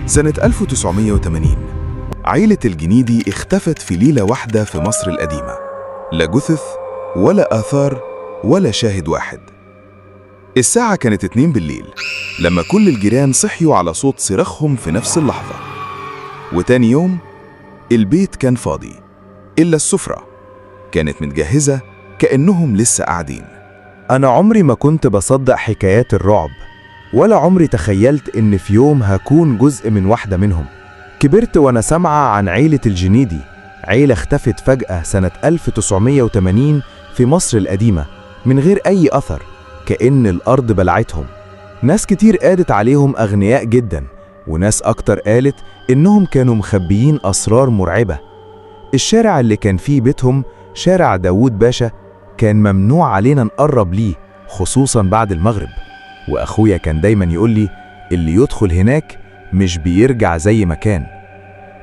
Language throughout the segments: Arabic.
سنة 1980 عيلة الجنيدي اختفت في ليلة واحدة في مصر القديمة. لا جثث ولا آثار ولا شاهد واحد. الساعة كانت 2 بالليل لما كل الجيران صحيوا على صوت صراخهم في نفس اللحظة. وتاني يوم البيت كان فاضي إلا السفرة كانت متجهزة كأنهم لسه قاعدين. أنا عمري ما كنت بصدق حكايات الرعب، ولا عمري تخيلت إن في يوم هكون جزء من واحدة منهم. كبرت وأنا سامعة عن عيلة الجنيدي، عيلة اختفت فجأة سنة 1980 في مصر القديمة من غير أي أثر، كأن الأرض بلعتهم. ناس كتير قالت عليهم أغنياء جدا، وناس أكتر قالت إنهم كانوا مخبيين أسرار مرعبة. الشارع اللي كان فيه بيتهم، شارع داوود باشا، كان ممنوع علينا نقرب ليه خصوصا بعد المغرب. وأخويا كان دايما يقولي اللي يدخل هناك مش بيرجع زي ما كان.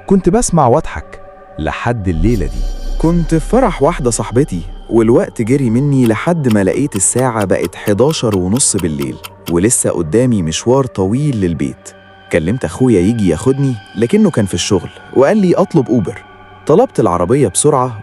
كنت بسمع واضحك لحد الليلة دي. كنت في فرح واحدة صاحبتي، والوقت جري مني لحد ما لقيت الساعة بقت 11:30 بالليل، ولسه قدامي مشوار طويل للبيت. كلمت أخويا يجي ياخدني، لكنه كان في الشغل وقال لي أطلب أوبر. طلبت العربية بسرعة